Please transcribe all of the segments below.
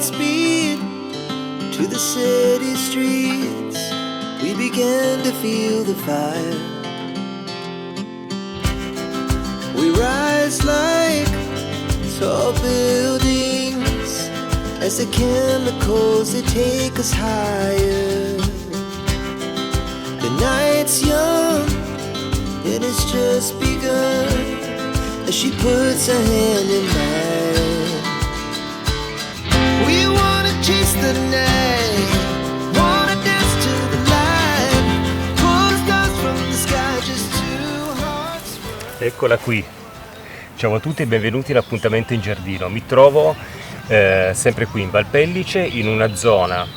speed to the city streets. We began to feel the fire. We rise like tall buildings as the chemicals that take us higher. The night's young, it has just begun as she puts her hand in mine. We wanna chase the night, wanna dance to the light, pull the stars from the sky, just two hearts. Eccola qui. Ciao a tutti e benvenuti all'appuntamento in giardino. Mi trovo sempre qui in Val Pellice, in una zona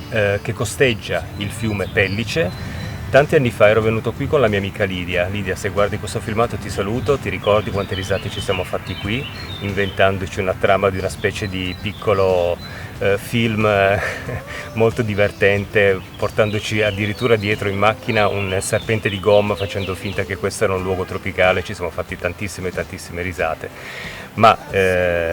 che costeggia il fiume Pellice. Tanti anni fa ero venuto qui con la mia amica Lidia. Lidia, se guardi questo filmato ti saluto, ti ricordi quante risate ci siamo fatti qui, inventandoci una trama di una specie di piccolo film molto divertente, portandoci addirittura dietro in macchina un serpente di gomma, facendo finta che questo era un luogo tropicale. Ci siamo fatti tantissime risate. Ma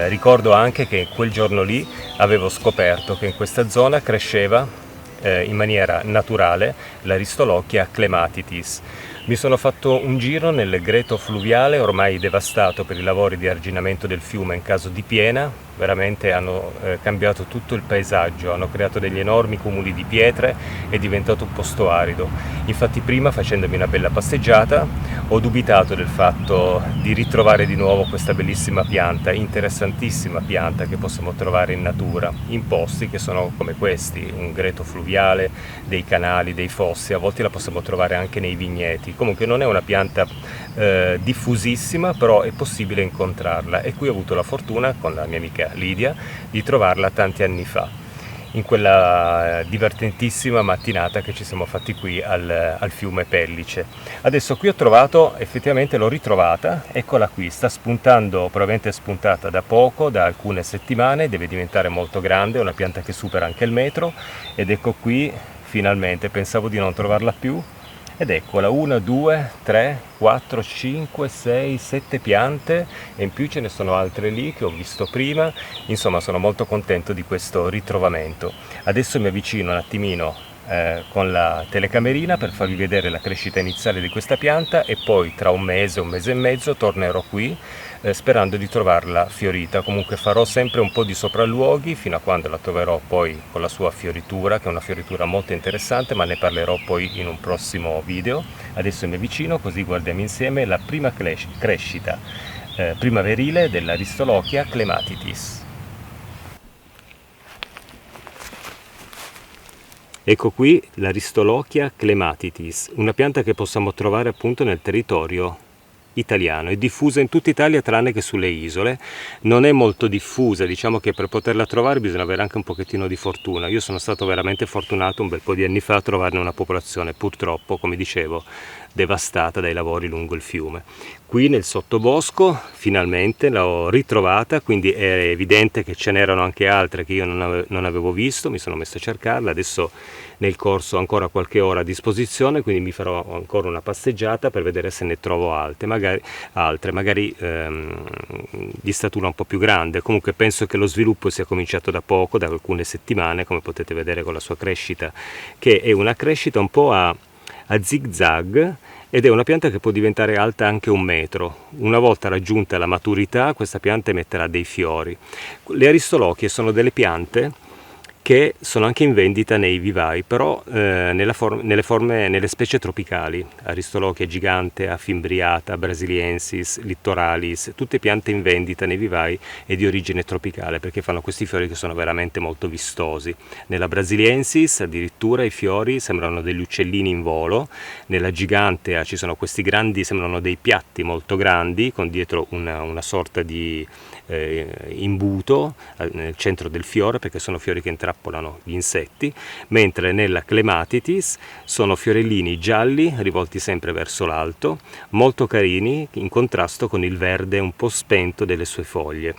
ricordo anche che quel giorno lì avevo scoperto che in questa zona cresceva in maniera naturale l'Aristolochia clematitis. Mi sono fatto un giro nel greto fluviale ormai devastato per i lavori di arginamento del fiume in caso di piena. Veramente hanno cambiato tutto il paesaggio, hanno creato degli enormi cumuli di pietre, è diventato un posto arido. Infatti prima, facendomi una bella passeggiata, ho dubitato del fatto di ritrovare di nuovo questa bellissima pianta, interessantissima pianta che possiamo trovare in natura, in posti che sono come questi, un greto fluviale, dei canali, dei fossi, a volte la possiamo trovare anche nei vigneti. Comunque non è una pianta diffusissima, però è possibile incontrarla, e qui ho avuto la fortuna con la mia amica Lidia di trovarla tanti anni fa, in quella divertentissima mattinata che ci siamo fatti qui al fiume Pellice. Adesso qui ho trovato, effettivamente l'ho ritrovata, eccola qui, sta spuntando, probabilmente è spuntata da poco, da alcune settimane, deve diventare molto grande, è una pianta che supera anche il metro, ed ecco qui, finalmente, pensavo di non trovarla più. Ed eccola, 1, 2, 3, 4, 5, 6, 7 piante, e in più ce ne sono altre lì che ho visto prima. Insomma, sono molto contento di questo ritrovamento. Adesso mi avvicino un attimino con la telecamerina per farvi vedere la crescita iniziale di questa pianta, e poi tra un mese e mezzo tornerò qui sperando di trovarla fiorita. Comunque farò sempre un po' di sopralluoghi fino a quando la troverò poi con la sua fioritura, che è una fioritura molto interessante, ma ne parlerò poi in un prossimo video. Adesso mi avvicino così guardiamo insieme la prima crescita primaverile dell'Aristolochia clematitis. Ecco qui l'Aristolochia clematitis, una pianta che possiamo trovare appunto nel territorio italiano. È diffusa in tutta Italia tranne che sulle isole, non è molto diffusa, diciamo che per poterla trovare bisogna avere anche un pochettino di fortuna. Io sono stato veramente fortunato un bel po' di anni fa a trovarne una popolazione, purtroppo, come dicevo, devastata dai lavori lungo il fiume. Qui nel sottobosco finalmente l'ho ritrovata, quindi è evidente che ce n'erano anche altre che io non avevo visto, mi sono messo a cercarle. Adesso nel corso ho ancora qualche ora a disposizione, quindi mi farò ancora una passeggiata per vedere se ne trovo altre, magari di statura un po' più grande. Comunque penso che lo sviluppo sia cominciato da poco, da alcune settimane, come potete vedere con la sua crescita, che è una crescita un po' a zig-zag, ed è una pianta che può diventare alta anche 1 metro. Una volta raggiunta la maturità, questa pianta emetterà dei fiori. Le aristolochie sono delle piante che sono anche in vendita nei vivai, però nelle specie tropicali, Aristolochia gigante, Afimbriata, Brasiliensis, Littoralis, tutte piante in vendita nei vivai e di origine tropicale, perché fanno questi fiori che sono veramente molto vistosi. Nella Brasiliensis addirittura i fiori sembrano degli uccellini in volo, nella Gigantea ci sono questi grandi, sembrano dei piatti molto grandi, con dietro una sorta di imbuto nel centro del fiore, perché sono fiori che intrappolano gli insetti, mentre nella Clematitis sono fiorellini gialli rivolti sempre verso l'alto, molto carini, in contrasto con il verde un po' spento delle sue foglie.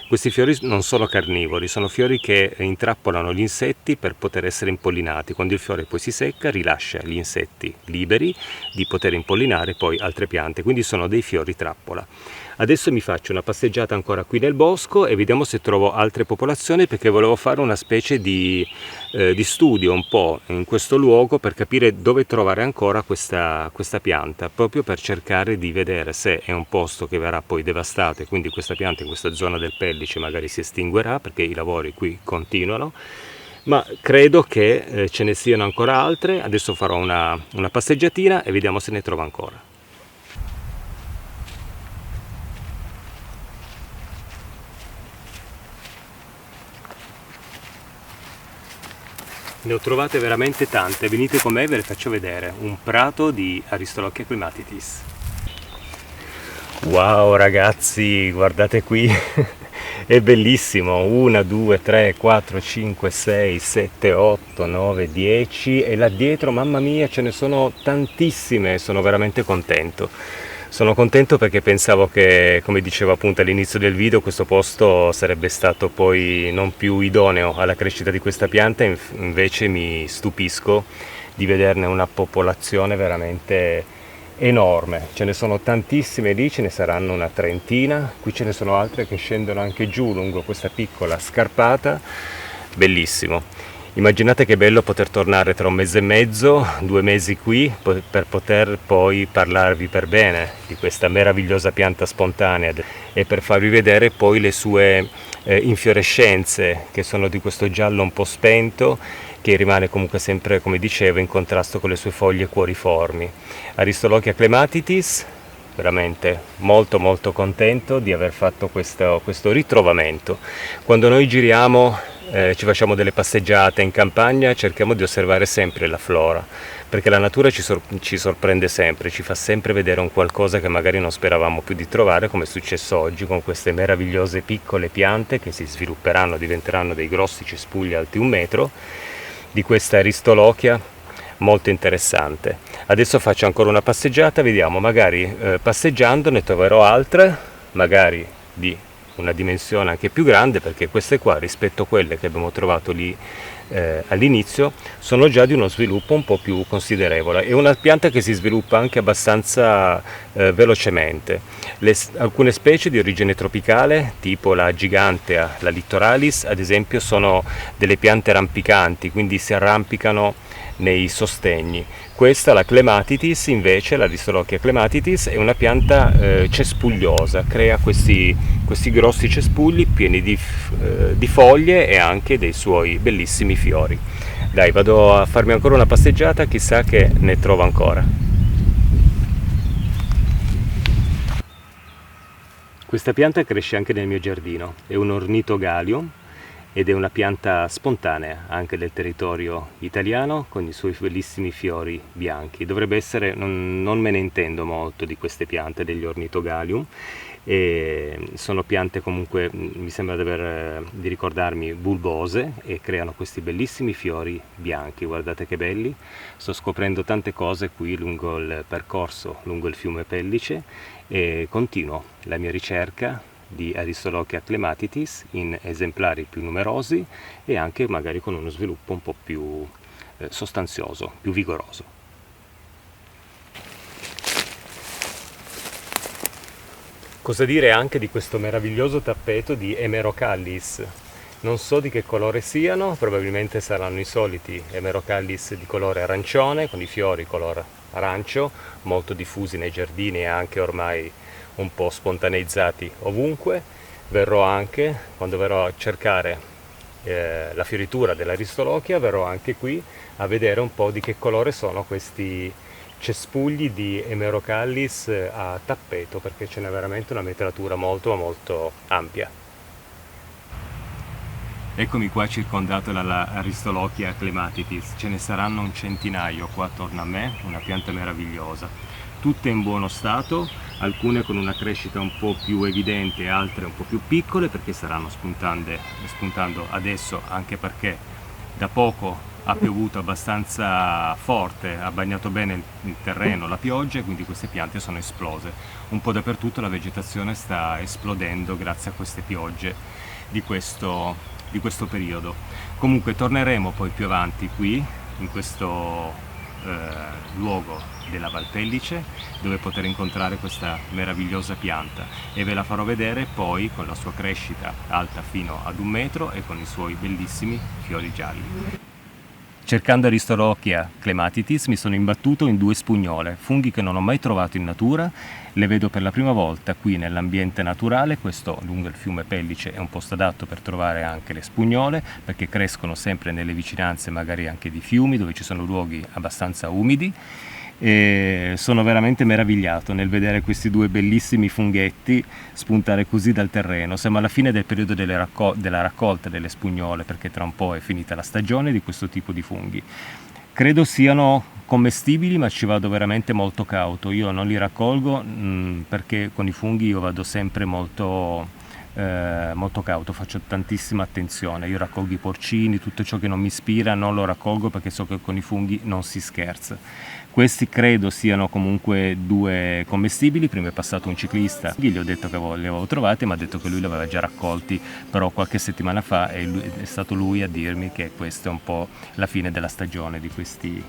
Questi fiori non sono carnivori, sono fiori che intrappolano gli insetti per poter essere impollinati. Quando il fiore poi si secca rilascia gli insetti liberi di poter impollinare poi altre piante, quindi sono dei fiori trappola. Adesso mi faccio una passeggiata ancora qui nel bosco e vediamo se trovo altre popolazioni, perché volevo fare una specie di studio un po' in questo luogo per capire dove trovare ancora questa pianta, proprio per cercare di vedere se è un posto che verrà poi devastato e quindi questa pianta in questa zona del Pellice magari si estinguerà, perché i lavori qui continuano. Ma credo che ce ne siano ancora altre. Adesso farò una passeggiatina e vediamo se ne trovo ancora. Ne ho trovate veramente tante, venite con me e ve le faccio vedere. Un prato di Aristolochia clematitis. Wow ragazzi, guardate qui, è bellissimo. 1, 2, 3, 4, 5, 6, 7, 8, 9, 10 e là dietro, mamma mia, ce ne sono tantissime, sono veramente contento. Sono contento perché pensavo che, come dicevo appunto all'inizio del video, questo posto sarebbe stato poi non più idoneo alla crescita di questa pianta, invece mi stupisco di vederne una popolazione veramente enorme. Ce ne sono tantissime lì, ce ne saranno una trentina, qui ce ne sono altre che scendono anche giù lungo questa piccola scarpata, bellissimo. Immaginate che bello poter tornare tra un mese e mezzo, 2 mesi qui, per poter poi parlarvi per bene di questa meravigliosa pianta spontanea e per farvi vedere poi le sue infiorescenze, che sono di questo giallo un po' spento, che rimane comunque sempre, come dicevo, in contrasto con le sue foglie cuoriformi. Aristolochia clematitis, veramente molto molto contento di aver fatto questo ritrovamento. Quando noi giriamo, ci facciamo delle passeggiate in campagna, cerchiamo di osservare sempre la flora, perché la natura ci sorprende sempre, ci fa sempre vedere un qualcosa che magari non speravamo più di trovare, come è successo oggi con queste meravigliose piccole piante che si svilupperanno, diventeranno dei grossi cespugli alti 1 metro, di questa Aristolochia molto interessante. Adesso faccio ancora una passeggiata, vediamo, magari passeggiando ne troverò altre, magari di una dimensione anche più grande, perché queste qua rispetto a quelle che abbiamo trovato lì all'inizio sono già di uno sviluppo un po' più considerevole. È una pianta che si sviluppa anche abbastanza velocemente. Alcune specie di origine tropicale, tipo la gigantea, la littoralis ad esempio, sono delle piante rampicanti, quindi si arrampicano nei sostegni. Questa, la clematitis, invece, la Aristolochia clematitis, è una pianta cespugliosa, crea questi grossi cespugli pieni di foglie e anche dei suoi bellissimi fiori. Dai, vado a farmi ancora una passeggiata, chissà che ne trovo ancora. Questa pianta cresce anche nel mio giardino, è un ornitogalium ed è una pianta spontanea anche del territorio italiano, con i suoi bellissimi fiori bianchi. Dovrebbe essere, non me ne intendo molto di queste piante, degli ornitogalium, e sono piante comunque, mi sembra di ricordarmi, bulbose, e creano questi bellissimi fiori bianchi. Guardate che belli. Sto scoprendo tante cose qui lungo il percorso, lungo il fiume Pellice, e continuo la mia ricerca di Aristolochia clematitis in esemplari più numerosi e anche magari con uno sviluppo un po' più sostanzioso, più vigoroso. Cosa dire anche di questo meraviglioso tappeto di Hemerocallis? Non so di che colore siano, probabilmente saranno i soliti Hemerocallis di colore arancione, con i fiori color arancio, molto diffusi nei giardini e anche ormai un po' spontaneizzati ovunque. Verrò anche, quando verrò a cercare la fioritura dell'Aristolochia, verrò anche qui a vedere un po' di che colore sono questi cespugli di Hemerocallis a tappeto, perché ce n'è veramente una metratura molto molto ampia. Eccomi qua circondato dalla Aristolochia clematitis, ce ne saranno un centinaio qua attorno a me, una pianta meravigliosa, tutte in buono stato, alcune con una crescita un po' più evidente, altre un po' più piccole perché staranno spuntando adesso, anche perché da poco ha piovuto abbastanza forte, ha bagnato bene il terreno, la pioggia, e quindi queste piante sono esplose. Un po' dappertutto la vegetazione sta esplodendo grazie a queste piogge di questo periodo. Comunque torneremo poi più avanti qui, in questo luogo della Valpellice dove poter incontrare questa meravigliosa pianta, e ve la farò vedere poi con la sua crescita alta fino ad 1 metro e con i suoi bellissimi fiori gialli. Cercando Aristolochia clematitis mi sono imbattuto in 2 spugnole, funghi che non ho mai trovato in natura. Le vedo per la prima volta qui nell'ambiente naturale. Questo lungo il fiume Pellice è un posto adatto per trovare anche le spugnole, perché crescono sempre nelle vicinanze magari anche di fiumi dove ci sono luoghi abbastanza umidi. E sono veramente meravigliato nel vedere questi 2 bellissimi funghetti spuntare così dal terreno. Siamo alla fine del periodo della raccolta delle spugnole, perché tra un po' è finita la stagione di questo tipo di funghi. Credo siano commestibili, ma ci vado veramente molto cauto. Io non li raccolgo perché con i funghi io vado sempre molto cauto, faccio tantissima attenzione. Io raccolgo i porcini, tutto ciò che non mi ispira non lo raccolgo, perché so che con i funghi non si scherza. Questi credo siano comunque 2 commestibili. Prima è passato un ciclista, gli ho detto che li avevo trovati, ma ha detto che lui li aveva già raccolti però qualche settimana fa, e è stato lui a dirmi che questa è un po' la fine della stagione di questi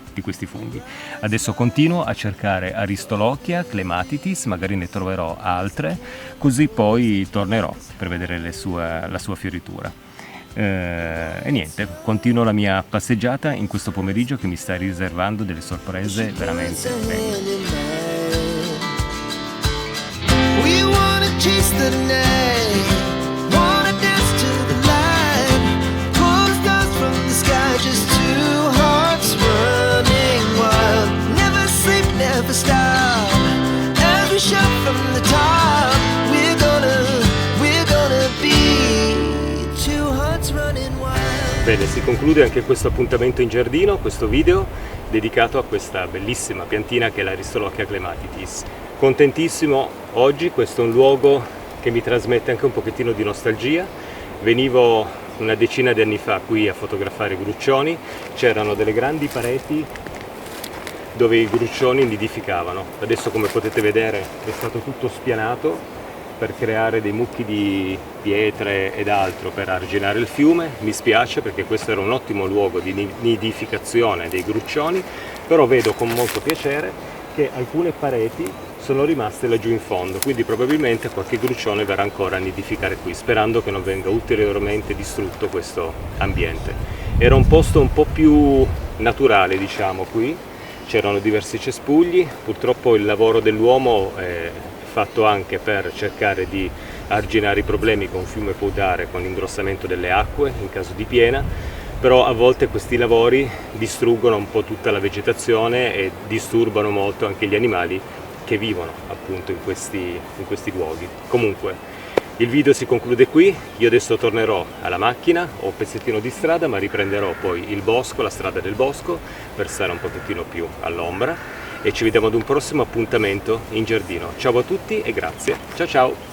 funghi. Adesso continuo a cercare Aristolochia clematitis, magari ne troverò altre, così poi tornerò per vedere la sua fioritura. E niente, continuo la mia passeggiata in questo pomeriggio che mi sta riservando delle sorprese veramente belle. We wanna chase the night, wanna dance to the light, pull the stars from the sky, just 2 hearts running wild. Never sleep, never stop, as we shout from the top. We're gonna be 2 hearts running wild. Bene, si conclude anche questo appuntamento in giardino, questo video dedicato a questa bellissima piantina che è l'Aristolochia clematitis. Contentissimo oggi, questo è un luogo che mi trasmette anche un pochettino di nostalgia. Venivo una decina di anni fa qui a fotografare gruccioni, c'erano delle grandi pareti dove i gruccioni nidificavano. Adesso, come potete vedere, è stato tutto spianato per creare dei mucchi di pietre ed altro per arginare il fiume. Mi spiace, perché questo era un ottimo luogo di nidificazione dei gruccioni, però vedo con molto piacere che alcune pareti sono rimaste laggiù in fondo, quindi probabilmente qualche gruccione verrà ancora a nidificare qui, sperando che non venga ulteriormente distrutto questo ambiente. Era un posto un po' più naturale, diciamo, qui c'erano diversi cespugli. Purtroppo il lavoro dell'uomo è fatto anche per cercare di arginare i problemi che un fiume può dare con l'ingrossamento delle acque in caso di piena, però a volte questi lavori distruggono un po' tutta la vegetazione e disturbano molto anche gli animali che vivono appunto in questi luoghi. Comunque il video si conclude qui. Io adesso tornerò alla macchina, ho un pezzettino di strada, ma riprenderò poi il bosco, la strada del bosco, per stare un pochettino più all'ombra, e ci vediamo ad un prossimo appuntamento in giardino. Ciao a tutti e grazie. Ciao ciao!